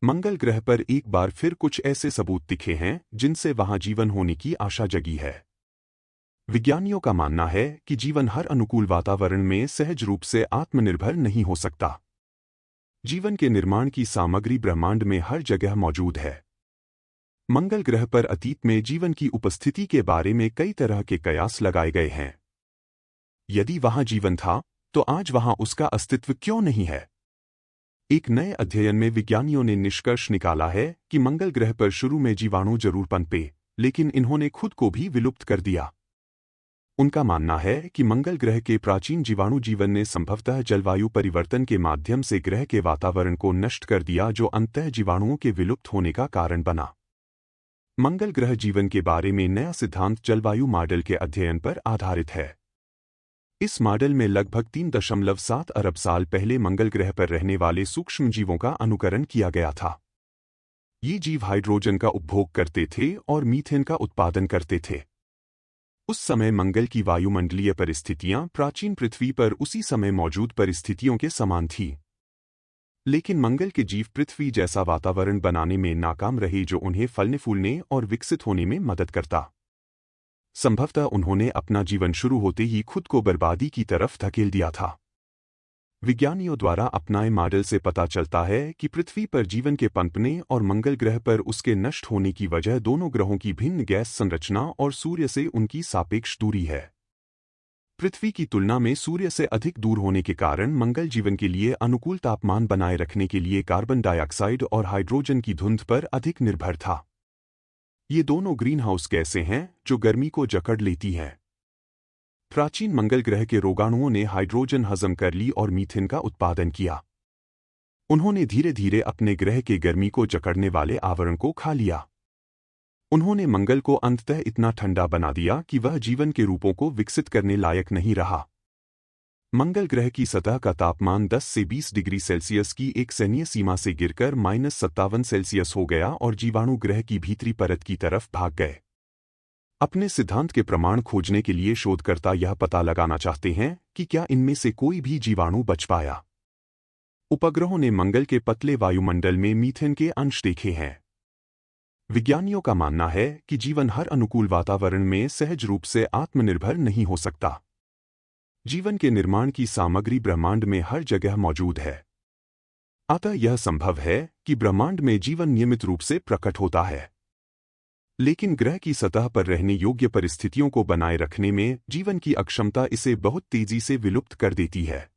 मंगल ग्रह पर एक बार फिर कुछ ऐसे सबूत दिखे हैं जिनसे वहां जीवन होने की आशा जगी है। विज्ञानियों का मानना है कि जीवन हर अनुकूल वातावरण में सहज रूप से आत्मनिर्भर नहीं हो सकता। जीवन के निर्माण की सामग्री ब्रह्मांड में हर जगह मौजूद है। मंगल ग्रह पर अतीत में जीवन की उपस्थिति के बारे में कई तरह के कयास लगाए गए हैं। यदि वहां जीवन था, तो आज वहां उसका अस्तित्व क्यों नहीं है? एक नए अध्ययन में विज्ञानियों ने निष्कर्ष निकाला है कि मंगल ग्रह पर शुरू में जीवाणु जरूर पनपे, लेकिन इन्होंने खुद को भी विलुप्त कर दिया। उनका मानना है कि मंगल ग्रह के प्राचीन जीवाणु जीवन ने संभवतः जलवायु परिवर्तन के माध्यम से ग्रह के वातावरण को नष्ट कर दिया, जो अंततः जीवाणुओं के विलुप्त होने का कारण बना। मंगल ग्रह जीवन के बारे में नया सिद्धांत जलवायु मॉडल के अध्ययन पर आधारित है। इस मॉडल में लगभग 3.7 अरब साल पहले मंगल ग्रह पर रहने वाले सूक्ष्म जीवों का अनुकरण किया गया था। ये जीव हाइड्रोजन का उपभोग करते थे और मीथेन का उत्पादन करते थे। उस समय मंगल की वायुमंडलीय परिस्थितियां प्राचीन पृथ्वी पर उसी समय मौजूद परिस्थितियों के समान थी। लेकिन मंगल के जीव पृथ्वी जैसा वातावरण बनाने में नाकाम रहे जो उन्हें फलने फूलने और विकसित होने में मदद करता। संभवतः उन्होंने अपना जीवन शुरू होते ही खुद को बर्बादी की तरफ धकेल दिया था। विज्ञानियों द्वारा अपनाए मॉडल से पता चलता है कि पृथ्वी पर जीवन के पनपने और मंगल ग्रह पर उसके नष्ट होने की वजह दोनों ग्रहों की भिन्न गैस संरचना और सूर्य से उनकी सापेक्ष दूरी है। पृथ्वी की तुलना में सूर्य से अधिक दूर होने के कारण मंगल जीवन के लिए अनुकूल तापमान बनाए रखने के लिए कार्बन डाइऑक्साइड और हाइड्रोजन की धुंध पर अधिक निर्भर था। ये दोनों ग्रीन हाउस गैसें हैं जो गर्मी को जकड़ लेती हैं। प्राचीन मंगल ग्रह के रोगाणुओं ने हाइड्रोजन हजम कर ली और मीथेन का उत्पादन किया। उन्होंने धीरे धीरे अपने ग्रह के गर्मी को जकड़ने वाले आवरण को खा लिया। उन्होंने मंगल को अंततः इतना ठंडा बना दिया कि वह जीवन के रूपों को विकसित करने लायक नहीं रहा। मंगल ग्रह की सतह का तापमान 10 से 20 डिग्री सेल्सियस की एक सैन्य सीमा से गिरकर -57 सेल्सियस हो गया और जीवाणु ग्रह की भीतरी परत की तरफ भाग गए। अपने सिद्धांत के प्रमाण खोजने के लिए शोधकर्ता यह पता लगाना चाहते हैं कि क्या इनमें से कोई भी जीवाणु बच पाया। उपग्रहों ने मंगल के पतले वायुमंडल में मीथेन के अंश देखे हैं। विज्ञानियों का मानना है कि जीवन हर अनुकूल वातावरण में सहज रूप से आत्मनिर्भर नहीं हो सकता। जीवन के निर्माण की सामग्री ब्रह्मांड में हर जगह मौजूद है। अतः यह संभव है कि ब्रह्मांड में जीवन नियमित रूप से प्रकट होता है। लेकिन ग्रह की सतह पर रहने योग्य परिस्थितियों को बनाए रखने में जीवन की अक्षमता इसे बहुत तेजी से विलुप्त कर देती है।